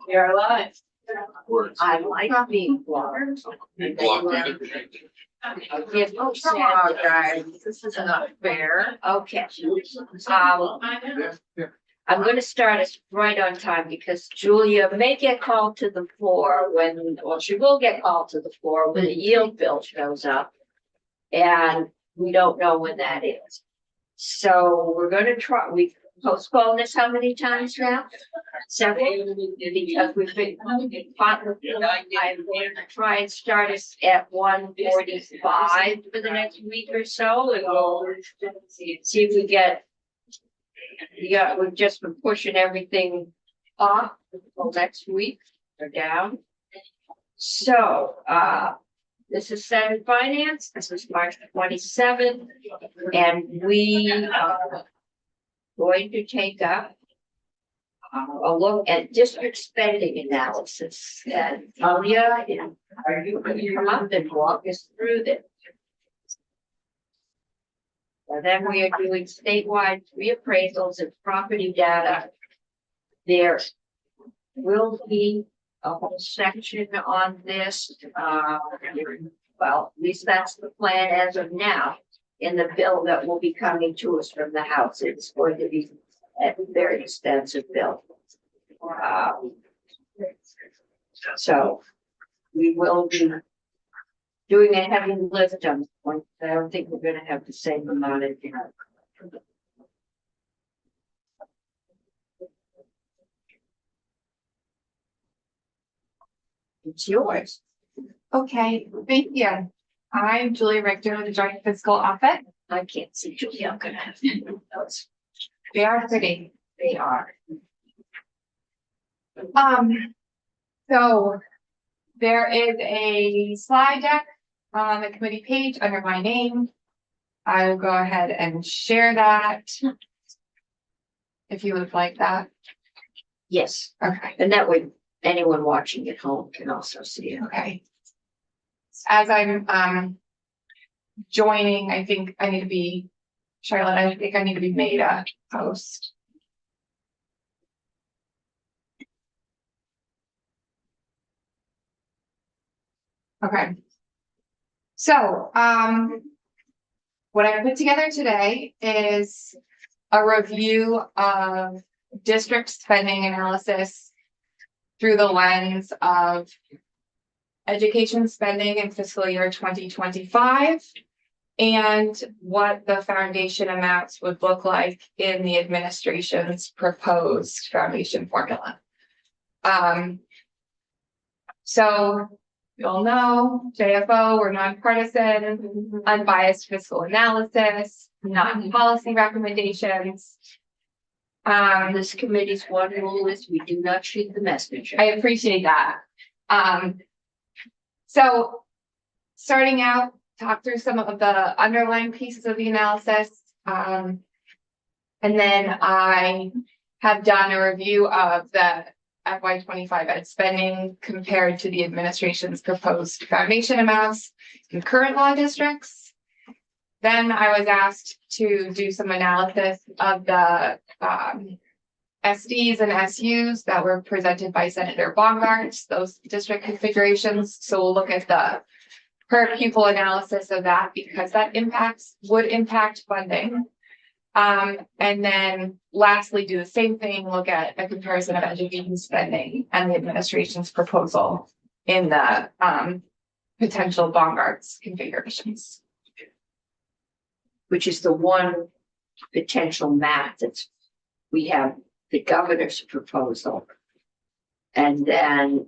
You're alive. I like being blocked. Yes, oh, Come on, guys, this is not fair. okay. I'm gonna start us right on time because Julia may get called to the floor well, she will get called to the floor when the yield bill shows up. And we don't know when that is. So we're gonna try, we've postponed this how many times now? Several, because we've been, I'm gonna try and start us at 1:45 for the next week or so, and we'll see if we get. Yeah, we've just been pushing everything off until next week or down. So, this is Senate Finance, this is March 27th, and we are going to take up a look at district spending analysis. And Talia, are you going to come up and walk us through this? And then we are doing statewide reappraisals and property data. There will be a whole section on this. Well, at least that's the plan as of now in the bill that will be coming to us from the House. It's going to be a very extensive bill. So we will be doing a heavy lift on one. I don't think we're going to have the same amount of. It's yours. Okay, thank you. I'm Julia Richter with the Joint Fiscal Office. I can't see Julia. I'm gonna have to. They are pretty. They are. So there is a slide deck on the committee page under my name. I will go ahead and share that. If you would like that. Yes, Okay. and that way anyone watching at home can also see it. Okay. As I'm joining, I think I need to be, Charlotte, I think I need to be made a host. Okay. So what I put together today is a review of district spending analysis through the lens of education spending in fiscal year 2025 and what the foundation amounts would look like in the administration's proposed foundation formula. So you'll know JFO, we're nonpartisan, unbiased fiscal analysis, not policy recommendations. This committee's one rule is we do not shoot the messenger. I appreciate that. So starting out, talk through some of the underlying pieces of the analysis. And then I have done a review of the FY25 ed spending compared to the administration's proposed foundation amounts in current law districts. Then I was asked to do some analysis of the SDs and SUs that were presented by Senator Baumgart, those district configurations. So we'll look at the per pupil analysis of that because that would impact funding. And then lastly, do the same thing, look at a comparison of education spending and the administration's proposal in the potential Baumgart's configurations. Which is the one potential map that's, we have the governor's proposal. And then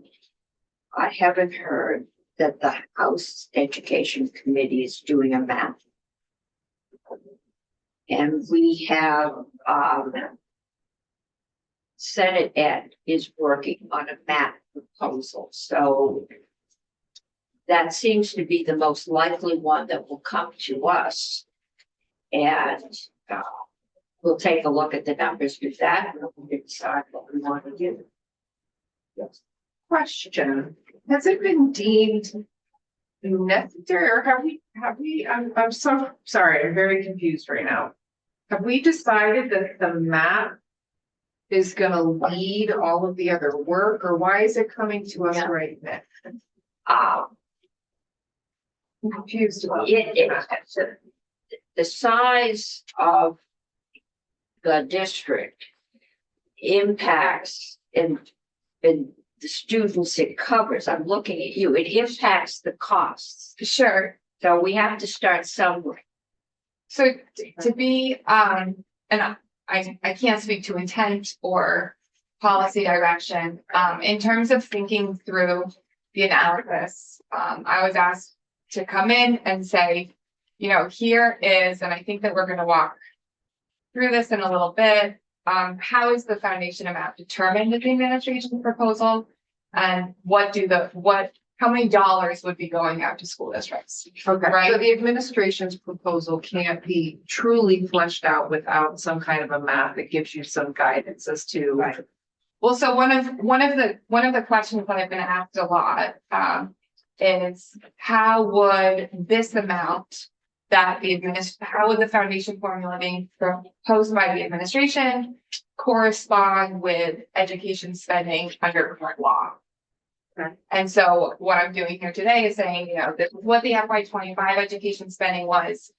I haven't heard that the House Education Committee is doing a map. And we have, Senate Ed is working on a map proposal. So that seems to be the most likely one that will come to us. And we'll take a look at the numbers with that and we'll decide what we want to do. Yes. Question, has it been deemed necessary or have we, I'm so sorry, I'm very confused right now. Have we decided that the map is gonna lead all of the other work, or why is it coming to us Yeah. right now? Um, I'm confused about the size of the district impacts in the students it covers. I'm looking at you. It impacts the costs. Sure. So we have to start somewhere. So to be, and I can't speak to intent or policy direction. In terms of thinking through the analysis, I was asked to come in and say, you know, here is, and I think that we're gonna walk through this in a little bit. How is the foundation amount determined in the administration proposal? And how many dollars would be going out to school districts? Okay, Right. so the administration's proposal can't be truly fleshed out without some kind of a map that gives you some guidance as to. Right. Well, so one of the questions that I've been asked a lot, is how would this amount that how would the foundation formula being proposed by the administration correspond with education spending under current law? Okay. And so what I'm doing here today is saying, you know, this is what the FY 25 education spending was.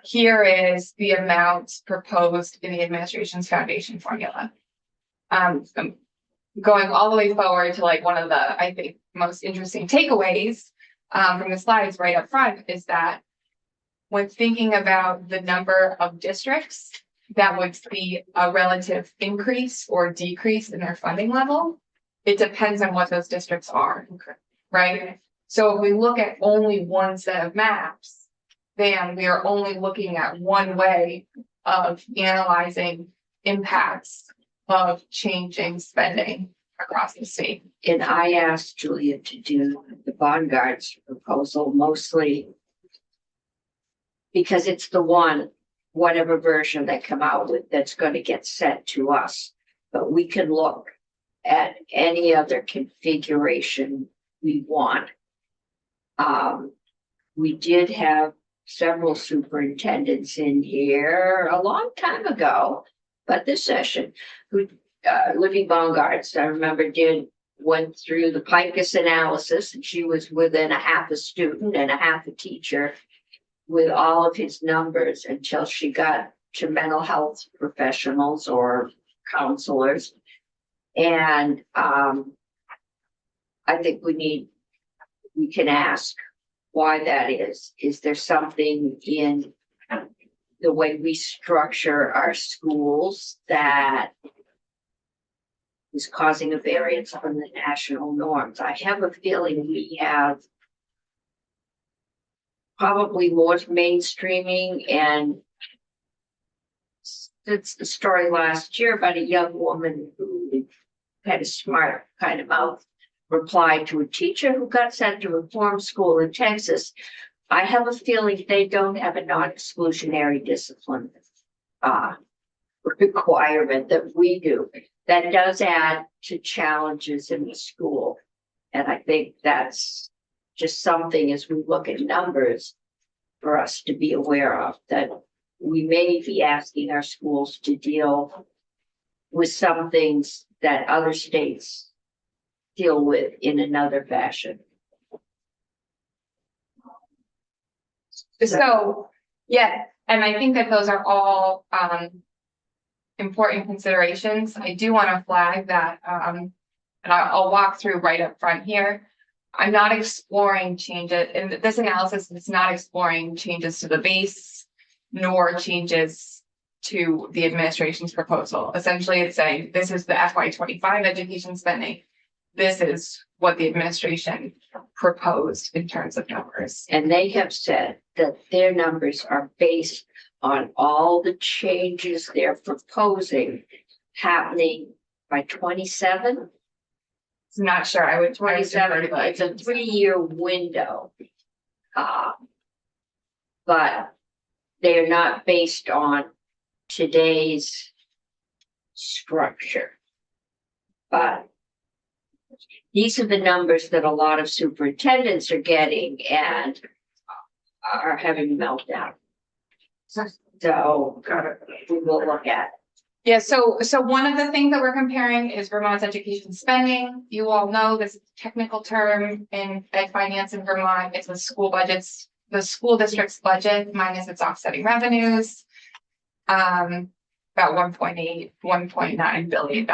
Here is the amount proposed in the administration's foundation formula. I'm going all the way forward to like one of the, I think, most interesting takeaways from the slides right up front is that when thinking about the number of districts that would see a relative increase or decrease in their funding level, it depends on what those districts are. Okay. Right? So if we look at only one set of maps, then we are only looking at one way of analyzing impacts of changing spending across the state. And I asked Julia to do the Bongart's proposal mostly because it's the one, whatever version they come out with, that's going to get sent to us. But we can look at any other configuration we want. We did have several superintendents in here a long time ago, but this session, who Libby Bongartz, I remember, went through the Picus analysis, and she was within a half a student and a half a teacher with all of his numbers until she got to mental health professionals or counselors. And I think we can ask why that is. Is there something in the way we structure our schools that is causing a variance from the national norms? I have a feeling we have probably more mainstreaming, and it's the story last year about a young woman who had a smart kind of mouth reply to a teacher who got sent to reform school in Texas. I have a feeling they don't have a non-exclusionary discipline requirement that we do. That does add to challenges in the school. And I think that's just something as we look at numbers for us to be aware of, that we may be asking our schools to deal with some things that other states deal with in another fashion. So, yeah, and I think that those are all important considerations. I do want to flag that, and I'll walk through right up front here. I'm not exploring changes, and this analysis is not exploring changes to the base, nor changes to the administration's proposal. Essentially, it's saying this is the FY 25 education spending. This is what the administration proposed in terms of numbers. And they have said that their numbers are based on all the changes they're proposing happening by 27. I'm not sure. I would 27, it's a 3-year window. But they're not based on today's structure. But these are the numbers that a lot of superintendents are getting and are having meltdown. So Got it. we will look at. Yeah, so one of the things that we're comparing is Vermont's education spending. You all know this technical term in ed finance in Vermont. It's the school budgets, the school district's budget minus its offsetting revenues. About 1.8, $1.9 billion.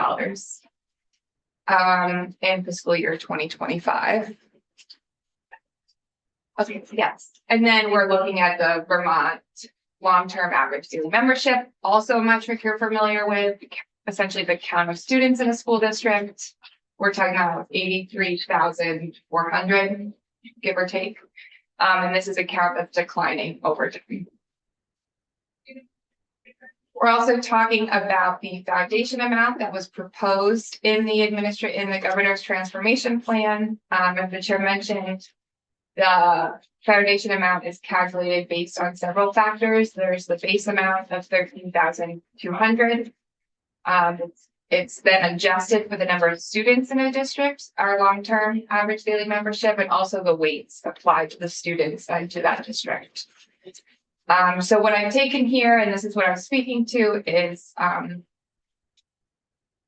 In fiscal year 2025. Okay, yes, and then we're looking at the Vermont long-term average daily membership, also a metric you're familiar with, essentially the count of students in a school district. We're talking about 83,400, give or take. And this is a count that's declining over time. We're also talking about the foundation amount that was proposed in the governor's transformation plan. As the chair mentioned, the foundation amount is calculated based on several factors. There's the base amount of 13,200. It's then adjusted for the number of students in a district, our long-term average daily membership, and also the weights applied to the students and to that district. So what I've taken here, and this is what I'm speaking to, is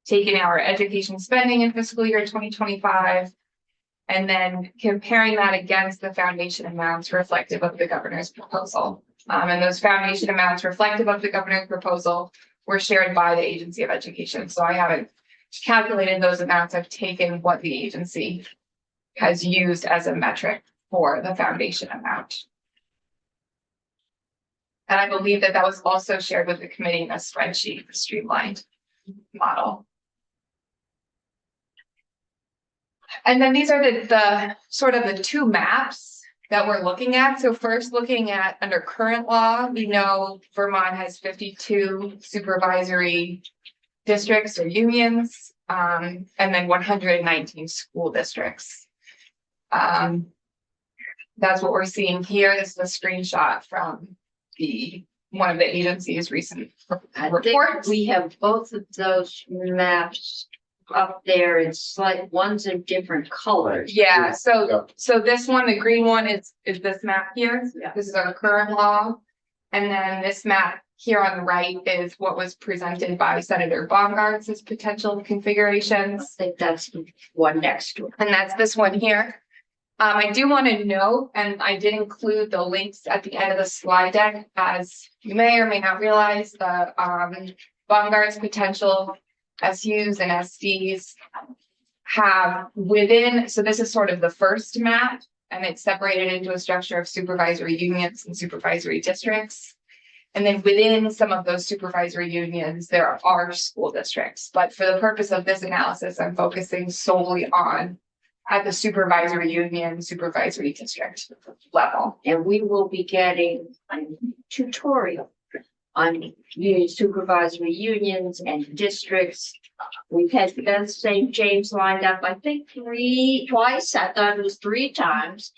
taking our education spending in fiscal year 2025, and then comparing that against the foundation amounts reflective of the governor's proposal. And those foundation amounts reflective of the governor's proposal were shared by the Agency of Education. So I haven't calculated those amounts. I've taken what the agency has used as a metric for the foundation amount. And I believe that that was also shared with the committee in a spreadsheet, the streamlined model. And then these are the sort of the two maps that we're looking at. So first, looking at under current law, we know Vermont has 52 supervisory districts or unions, and then 119 school districts. That's what we're seeing here. This is a screenshot from one of the agency's recent reports. We have both of those maps up there. It's like one's in different colors. Yeah, so this one, the green one is this map here. Yeah. This is our current law. And then this map here on the right is what was presented by Senator Baumgart's as potential configurations. I think that's the one next to it. And that's this one here. I do want to note, and I did include the links at the end of the slide deck, as you may or may not realize, the Baumgart's potential SUs and SDs have within, so this is sort of the first map, and it's separated into a structure of supervisory unions and supervisory districts. And then within some of those supervisory unions, there are school districts. But for the purpose of this analysis, I'm focusing solely on at the supervisory union, supervisory district level. And we will be getting a tutorial on supervisory unions and districts. We've had Beth St. James lined up, I think twice. I thought it was 3 times.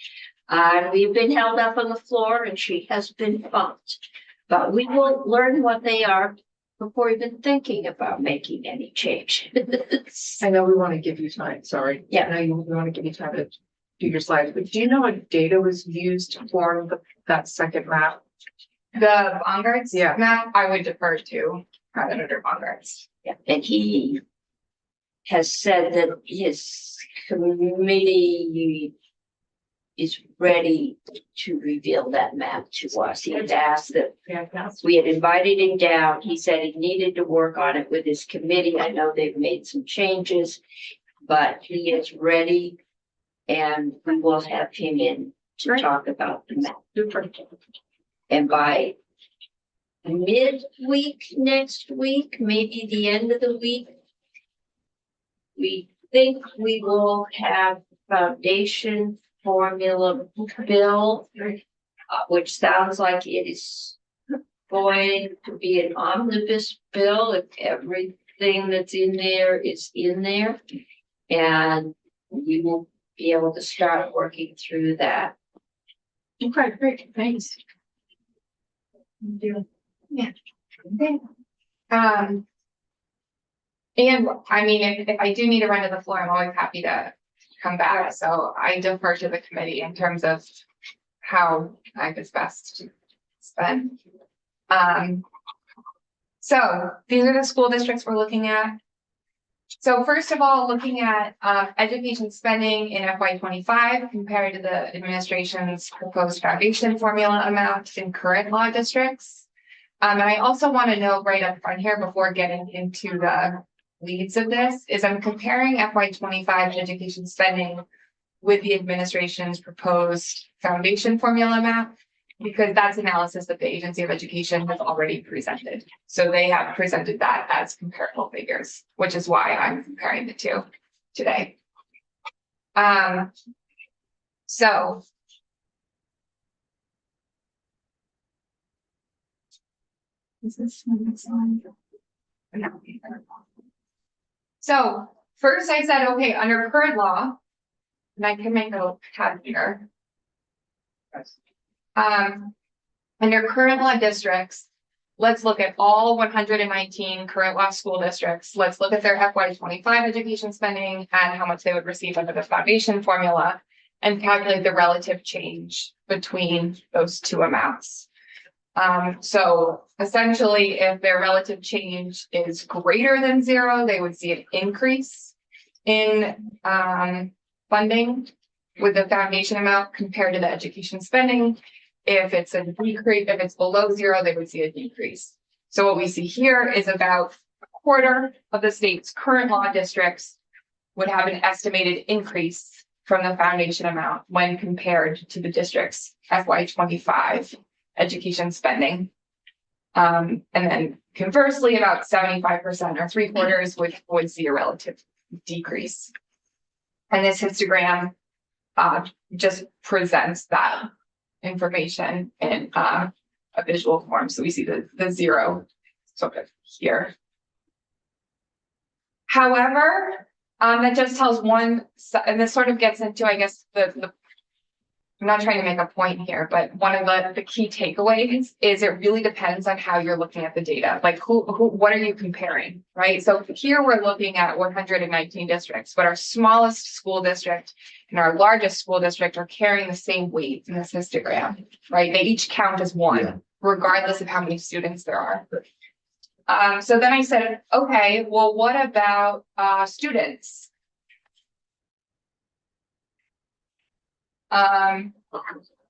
We've been held up on the floor and she has been bumped. But we will learn what they are before even thinking about making any change. I know we want to give you time, sorry. Yeah. I know we want to give you time to do your slides, but do you know what data was used to form that second map? The Baumgart's Yeah. map, I would defer to Senator Baumgart's. Yeah, and he has said that his committee is ready to reveal that map to us. He had asked that we had invited him down. He said he needed to work on it with his committee. I know they've made some changes, but he is ready and we will have him in to talk about the map. And by midweek next week, maybe the end of the week, we think we will have foundation formula bill, which sounds like it is going to be an omnibus bill if everything that's in there is in there. And we will be able to start working through that. Okay, great, thanks. Yeah. Okay. And I mean, if I do need to run to the floor, I'm always happy to come back. So I defer to the committee in terms of how time is best to spend. So these are the school districts we're looking at. So first of all, looking at education spending in FY 25 compared to the administration's proposed foundation formula amount in current law districts. And I also want to note right up front here before getting into the leads of this is I'm comparing FY 25 education spending with the administration's proposed foundation formula amount, because that's analysis that the Agency of Education has already presented. So they have presented that as comparable figures, which is why I'm comparing the two today. So is this one on? No. So first I said, okay, under current law, and I can make a tab here. Under current law districts, let's look at all 119 current law school districts. Let's look at their FY 25 education spending and how much they would receive under the foundation formula and calculate the relative change between those two amounts. So essentially, if their relative change is greater than 0, they would see an increase in funding with the foundation amount compared to the education spending. If it's a decrease, if it's below 0, they would see a decrease. So what we see here is about a quarter of the state's current law districts would have an estimated increase from the foundation amount when compared to the district's FY 25 education spending. And then conversely, about 75% or 3/4 would see a relative decrease. And this histogram just presents that information in a visual form. So we see the 0 sort of here. However, that just tells one, and this sort of gets into, I guess, I'm not trying to make a point here, but one of the key takeaways is it really depends on how you're looking at the data. Like what are you comparing, right? So here we're looking at 119 districts, but our smallest school district and our largest school district are carrying the same weight in this histogram, right? They each count as one, regardless of how many students there are. So then I said, okay, well, what about students?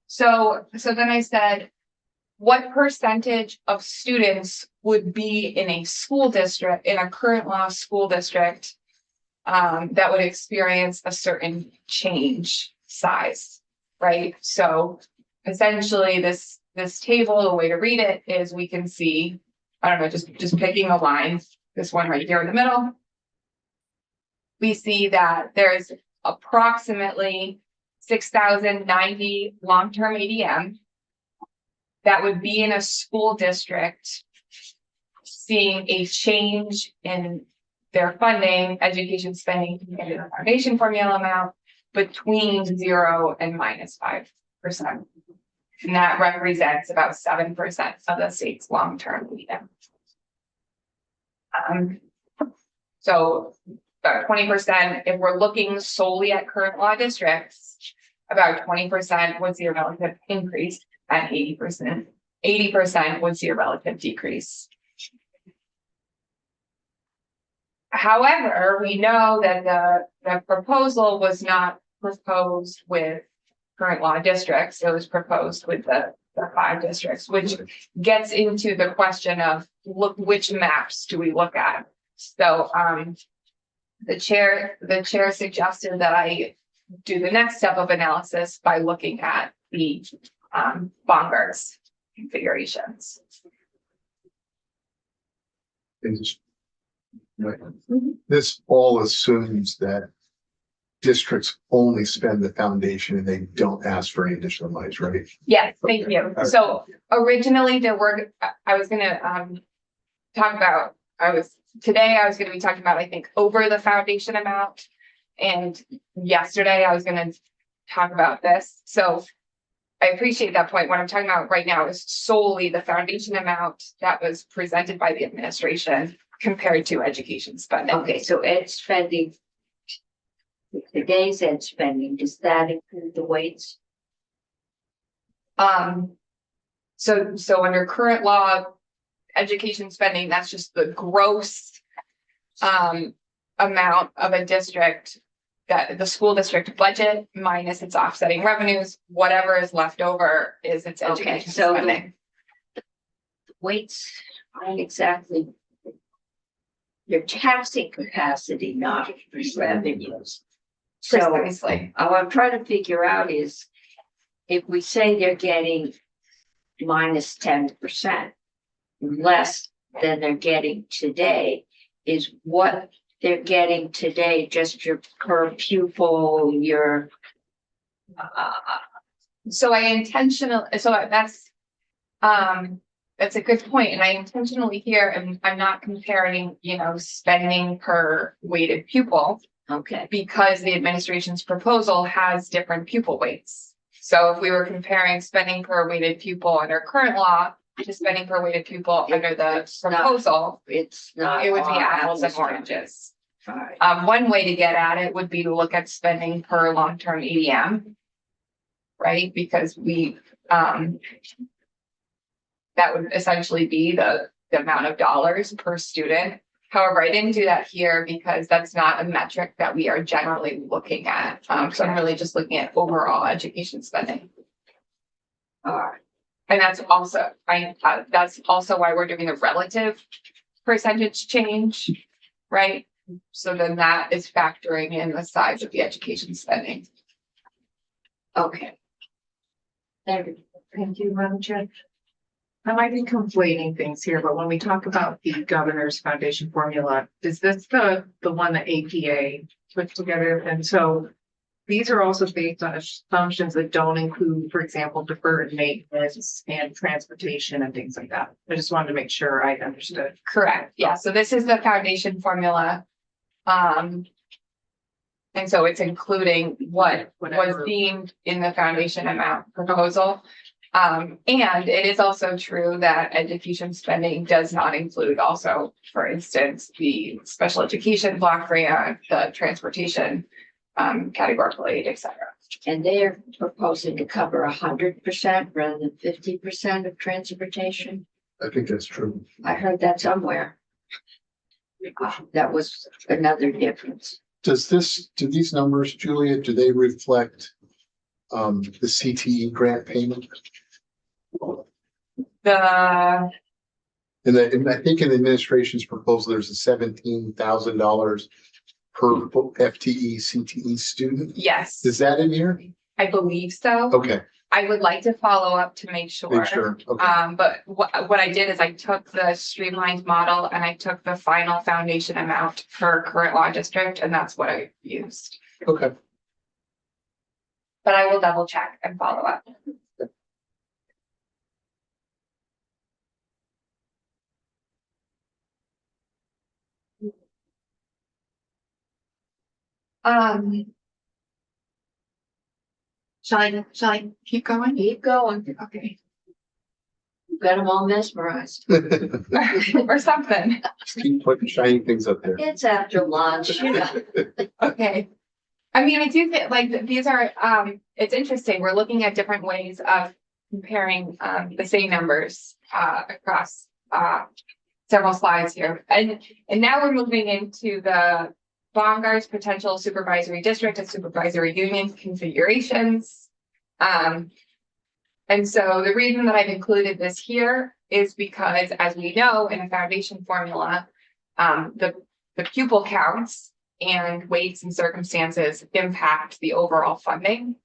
So then I said, what percentage of students would be in a school district, in a current law school district, that would experience a certain change size, right? So essentially this table, the way to read it is we can see, I don't know, just picking a line, this one right here in the middle. We see that there's approximately 6,090 long-term ADM that would be in a school district seeing a change in their funding, education spending, and the foundation formula amount between 0 and -5%. And that represents about 7% of the state's long-term ADM. So about 20%, if we're looking solely at current law districts, about 20% would see a relative increase, and 80% would see a relative decrease. However, we know that the proposal was not proposed with current law districts. It was proposed with the 5 districts, which gets into the question of which maps do we look at. So the chair suggested that I do the next step of analysis by looking at the Baumgart's configurations. This all assumes that districts only spend the foundation and they don't ask for any additional monies, right? Yes, thank you. So originally I was gonna talk about, today I was gonna be talking about, I think, over the foundation amount. And yesterday I was gonna talk about this. So I appreciate that point. What I'm talking about right now is solely the foundation amount that was presented by the administration compared to education spending. Okay, so ed spending, today's ed spending, does that include the weights? So under current law, education spending, that's just the gross amount of a district, that the school district budget minus its offsetting revenues, whatever is left over is its Okay, education so spending. weights aren't exactly your taxing capacity, not revenues. So Precisely. what I'm trying to figure out is if we say they're getting minus 10% less than they're getting today, is what they're getting today just your per pupil, your So that's a good point, and I intentionally here, and I'm not comparing, spending per weighted pupil, okay, because the administration's proposal has different pupil weights. So if we were comparing spending per weighted pupil under current law to spending per weighted pupil under the It's not- proposal, it's not. it would be all apples and to oranges. All right. One way to get at it would be to look at spending per long-term EDM. Right, because that would essentially be the amount of dollars per student. However, I didn't do that here because that's not a metric that we are generally looking at. So I'm really just looking at overall education spending. All right. And that's also, that's also why we're doing a relative percentage change, right? So then that is factoring in the size of the education spending. Okay. Thank you, Madam Chair. I might be conflating things here, but when we talk about the governor's foundation formula, is this the one that APA put together? And so these are also based on assumptions that don't include, for example, deferred maintenance and transportation and things like that. I just wanted to make sure I understood. Correct, yeah, so this is the foundation formula. And so it's including what was Whatever. deemed in the foundation amount proposal. And it is also true that education spending does not include also, for instance, the special education block grant, the transportation, categorical aid, et cetera. And they're proposing to cover 100% rather than 50% of transportation. I think that's true. I heard that somewhere. That was another difference. Do these numbers, Julia, do they reflect the CTE grant payment? The, And I think in the administration's proposal, there's a $17,000 per FTE CTE student. yes, Is that in here? I believe so. Okay, I would like to follow up to make sure. make sure. Okay, But what I did is I took the streamlined model and I took the final foundation amount per current law district, and that's what I used. okay. But I will double check and follow up. Shall I keep going? Keep going. Okay, You've got them all mesmerized. or something. Just keep putting shiny things up there. It's after lunch, you know. Okay. I mean, I do think like these are, it's interesting. We're looking at different ways of comparing, the same numbers, across, several slides here. And now we're moving into the Baumgart's potential supervisory district and supervisory union configurations. And so the reason that I've included this here is because, as we know, in a foundation formula, the pupil counts and weights and circumstances impact the overall funding.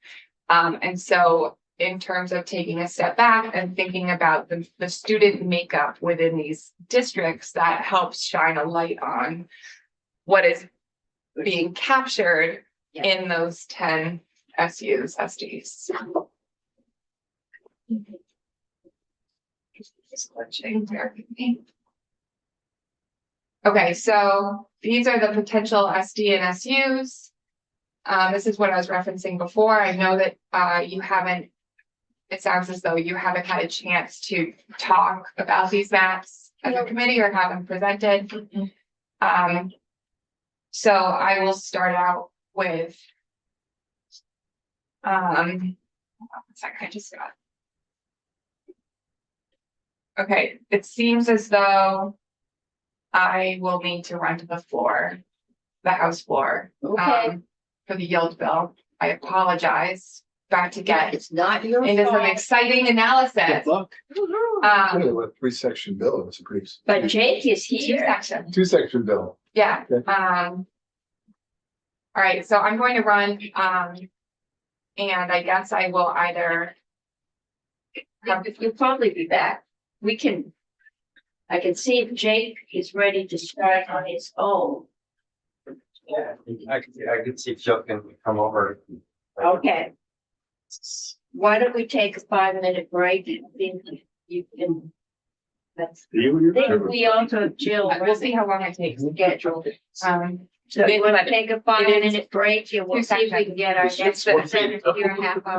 And so in terms of taking a step back and thinking about the student makeup within these districts, that helps shine a light on what is being captured in those 10 SUs, SDs. Just glitching, bear with me. Okay, so these are the potential SD and SUs. This is what I was referencing before. I know that you haven't, it sounds as though you haven't had a chance to talk about these maps as a committee or have them presented. So I will start out with one second, I just got. Okay, it seems as though I will need to run to the floor, the House floor, Okay, for the yield bill. I apologize. Got to get it's not your into some fault. exciting analysis. Look, Um, a 3-section bill, it's a pretty. But Jake is two here. sections. 2-section bill. Yeah, Okay. all right, so I'm going to run, and I guess I will either. You'll probably be back. I can see if Jake is ready to start on his own. Yeah, I could see Joe can come over. Okay. Why don't we take a 5-minute break? I think you can. That's, I think we also have Jill. We'll see how long it takes. Scheduled. Um, So you wanna take a 5-minute break and we'll Two see if we seconds. can get our next It's the- one in here in a half hour.